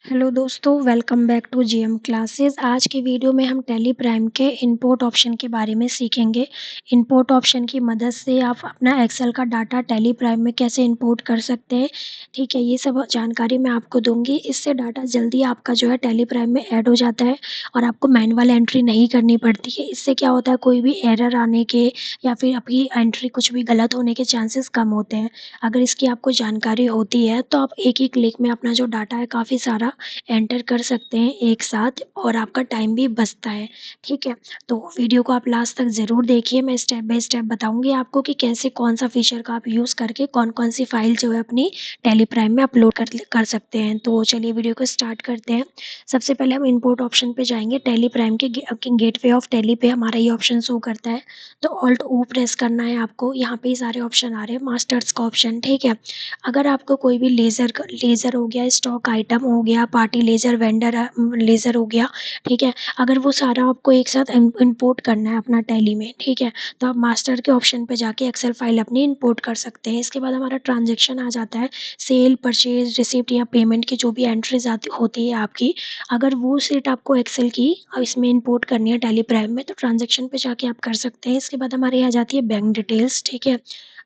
Hello दोस्तों, welcome back to GM classes. आज की वीडियो में हम टैली प्राइम के इंपोर्ट ऑप्शन के बारे में सीखेंगे। इंपोर्ट ऑप्शन की मदद से आप अपना एक्सेल का डाटा टैली प्राइम में कैसे इंपोर्ट कर सकते हैं। ठीक है, ये सब जानकारी मैं आपको दूंगी। इससे डाटा जल्दी आपका जो है टैली प्राइम में ऐड हो जाता है और आपको मैनुअल एंट्री नहीं करनी पड़ती है। इससे क्या होता है, कोई भी एरर आने के या फिर आपकी एंट्री कुछ भी गलत होने के चांसेस कम होते हैं। अगर इसकी आपको जानकारी होती है तो आप एक ही क्लिक में अपना जो डाटा है काफ़ी सारा एंटर कर सकते हैं एक साथ और आपका टाइम भी बचता है। ठीक है, तो वीडियो को आप लास्ट तक ज़रूर देखिए। मैं स्टेप बाय स्टेप बताऊंगी आपको कि कैसे कौन सा फीचर का आप यूज़ करके कौन कौन सी फाइल जो है अपनी टैली प्राइम में अपलोड कर सकते हैं। तो चलिए वीडियो को स्टार्ट करते हैं। सबसे पहले हम इंपोर्ट ऑप्शन पे जाएंगे। टैली प्राइम के गेटवे ऑफ टैली पे हमारा ये ऑप्शन शो करता है, तो ऑल्ट ओ प्रेस करना है आपको। यहाँ पे सारे ऑप्शन आ रहे हैं, मास्टर्स का ऑप्शन। ठीक है, अगर आपको कोई भी लेज़र हो गया, स्टॉक आइटम हो गया, पार्टी लेज़र, वेंडर लेज़र हो गया, ठीक है, अगर वो सारा आपको एक साथ इंपोर्ट करना है अपना टैली में, ठीक है, तो आप मास्टर के ऑप्शन पे जाके एक्सेल फाइल अपनी इंपोर्ट कर सकते हैं। इसके बाद हमारा ट्रांजेक्शन आ जाता है। सेल, परचेज, रिसिप्ट या पेमेंट की जो भी एंट्रीज आती होती है आपकी, अगर वो सीट आपको एक्सेल की इसमें इंपोर्ट करनी है टैली प्राइम में, तो ट्रांजेक्शन पे जाके आप कर सकते हैं। इसके बाद हमारे यहाँ जाती है बैंक डिटेल्स। ठीक है,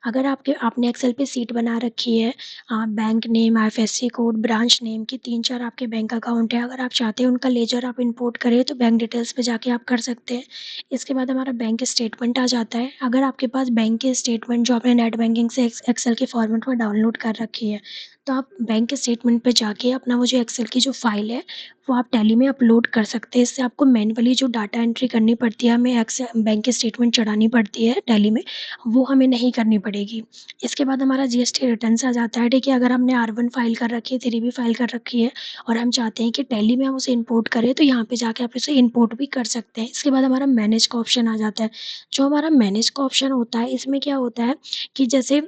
अगर आपने एक्सेल पे सीट बना रखी है, bank name, IFSC code, branch name की 3-4 आपके बैंक अकाउंट है, अगर आप चाहते हैं उनका लेजर आप इंपोर्ट करें तो बैंक डिटेल्स पे जाके आप कर सकते हैं। इसके बाद हमारा बैंक स्टेटमेंट आ जाता है। अगर आपके पास बैंक के स्टेटमेंट जो आपने नेट बैंकिंग से एक्सेल के फॉर्मेट में डाउनलोड कर रखी है, तो आप बैंक के स्टेटमेंट पे जाके अपना वो जो एक्सेल की जो फाइल है वो आप टैली में अपलोड कर सकते हैं। इससे आपको मैनुअली जो डाटा एंट्री करनी पड़ती है, हमें एक्सेल बैंक के स्टेटमेंट चढ़ानी पड़ती है टैली में, वो हमें नहीं करनी पड़ेगी। इसके बाद हमारा जीएसटी रिटर्न्स आ जाता है। ठीक है, अगर हमने R1 फाइल कर रखी है, 3B फाइल कर रखी है और हम चाहते हैं कि टैली में हम उसे इंपोर्ट करें, तो यहाँ पे जाके आप उसे इंपोर्ट भी कर सकते हैं। इसके बाद हमारा मैनेज का ऑप्शन आ जाता है। जो हमारा मैनेज का ऑप्शन होता है, इसमें क्या होता है कि जैसे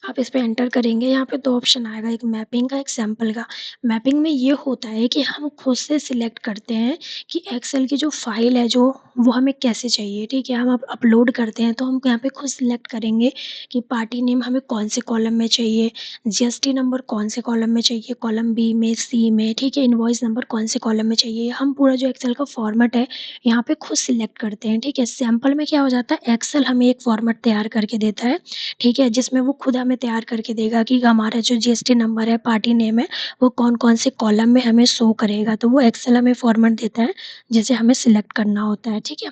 आप इस पे एंटर करेंगे, यहाँ पे 2 ऑप्शन आएगा, एक मैपिंग का, एक सैंपल का। मैपिंग में ये होता है कि हम खुद से सिलेक्ट करते हैं कि एक्सेल की जो फाइल है जो वो हमें कैसे चाहिए। ठीक है, हम अपलोड करते हैं तो हम यहाँ पे खुद सिलेक्ट करेंगे कि पार्टी नेम हमें कौन से कॉलम में चाहिए, जीएसटी नंबर कौन से कॉलम में चाहिए, कॉलम बी में, सी में, ठीक है, इनवॉइस नंबर कौन से कॉलम में चाहिए। हम पूरा जो एक्सेल का फॉर्मेट है यहाँ पे खुद सिलेक्ट करते हैं। ठीक है, सैंपल में क्या हो जाता है, एक्सेल हमें एक फॉर्मेट तैयार करके देता है, ठीक है, जिसमें वो खुद हमें तैयार करके देगा कि हमारा जो जीएसटी नंबर है, पार्टी नेम है, वो कौन-कौन से कॉलम में हमें शो करेगा। तो वो एक्सेल हमें फॉर्मेट देता है, जिसे हमें सिलेक्ट करना होता है। ठीक है,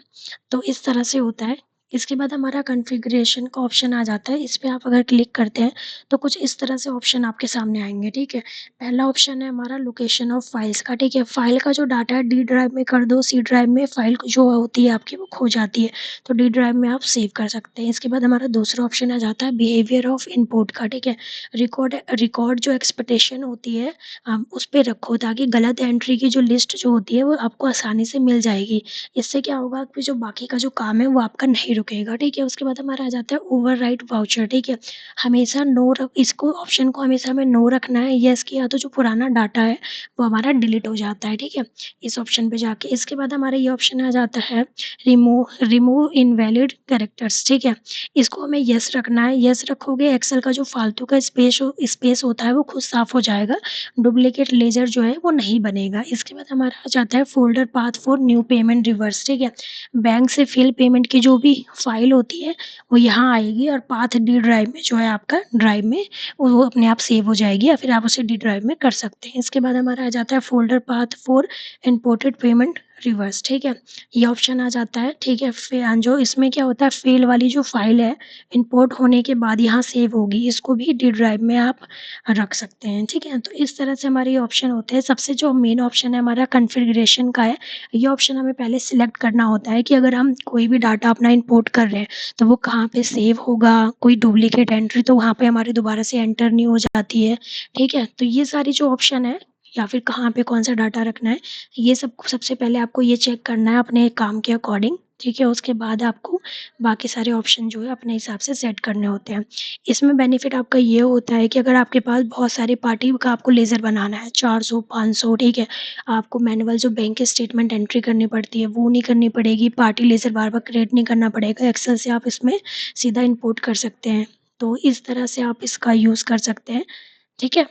तो इस तरह से होता है। इसके बाद हमारा कॉन्फ़िगरेशन का ऑप्शन आ जाता है। इस पे आप अगर क्लिक करते हैं, तो कुछ इस तरह से ऑप्शन आपके सामने आएँगे। ठीक है, पहला ऑप्शन है हमारा लोकेशन ऑफ फाइल्स का। ठीक है, फाइल का जो डाटा है डी ड्राइव में कर दो, सी ड्राइव में फाइल जो होती है आपकी वो खो जाती है, तो डी ड्राइव में आप सेव कर सकते हैं। इसके बाद हमारा दूसरा ऑप्शन आ जाता है बिहेवियर ऑफ इनपुट का। ठीक है, रिकॉर्ड रिकॉर्ड जो एक्सपेक्टेशन होती है आप उस पे रखो, ताकि गलत एंट्री की जो लिस्ट जो होती है वो आपको आसानी से मिल जाएगी। इससे क्या होगा कि जो बाकी का जो काम है वो आपका नहीं रुकेगा। ठीक है, उसके बाद हमारा आ जाता है ओवरराइट वाउचर। ठीक है, हमेशा नो रख इसको ऑप्शन को हमेशा हमें नो रखना है, येस किया तो जो पुराना डाटा है वो हमारा डिलीट हो जाता है। ठीक है, इस ऑप्शन पे जाके इसके बाद हमारा ये ऑप्शन आ जाता है रिमूव इनवैलिड कैरेक्टर्स। ठीक है, इसको हमें येस रखना है। येस रखोगे, एक्सेल का जो फालतू का स्पेस होता है वो खुद साफ हो जाएगा, डुप्लीकेट लेजर जो है वो नहीं बनेगा। इसके बाद हमारा आ जाता है folder path for new payment reverse. ठीक है, बैंक से फिल पेमेंट की जो भी फाइल होती है वो यहाँ आएगी और पाथ डी ड्राइव में जो है आपका ड्राइव में वो अपने आप सेव हो जाएगी, या फिर आप उसे डी ड्राइव में कर सकते हैं। इसके बाद हमारा आ जाता है folder path for imported payment reverse. ठीक है, ये ऑप्शन आ जाता है। ठीक है, जो इसमें क्या होता है, फेल वाली जो फाइल है इंपोर्ट होने के बाद यहाँ सेव होगी, इसको भी डी ड्राइव में आप रख सकते हैं। ठीक है, तो इस तरह से हमारे ये ऑप्शन होते हैं। सबसे जो मेन ऑप्शन है हमारा कॉन्फ़िगरेशन का है। ये ऑप्शन हमें पहले सिलेक्ट करना होता है कि अगर हम कोई भी डाटा अपना इंपोर्ट कर रहे हैं तो वो कहाँ पे सेव होगा, कोई डुप्लीकेट एंट्री तो वहाँ पे हमारी दोबारा से एंटर नहीं हो जाती है। ठीक है, तो ये सारी जो ऑप्शन है या फिर कहाँ पे कौन सा डाटा रखना है, ये सब सबसे पहले आपको ये चेक करना है अपने काम के अकॉर्डिंग। ठीक है, उसके बाद आपको बाकी सारे ऑप्शन जो है अपने हिसाब से सेट करने होते हैं। इसमें बेनिफिट आपका ये होता है कि अगर आपके पास बहुत सारी पार्टी का आपको लेज़र बनाना है, 400 500, ठीक है, आपको मैनुअल जो बैंक स्टेटमेंट एंट्री करनी पड़ती है वो नहीं करनी पड़ेगी, पार्टी लेज़र बार-बार क्रिएट नहीं करना पड़ेगा, एक्सेल से आप इसमें सीधा इंपोर्ट कर सकते हैं। तो इस तरह से आप इसका यूज़ कर सकते हैं। ठीक है?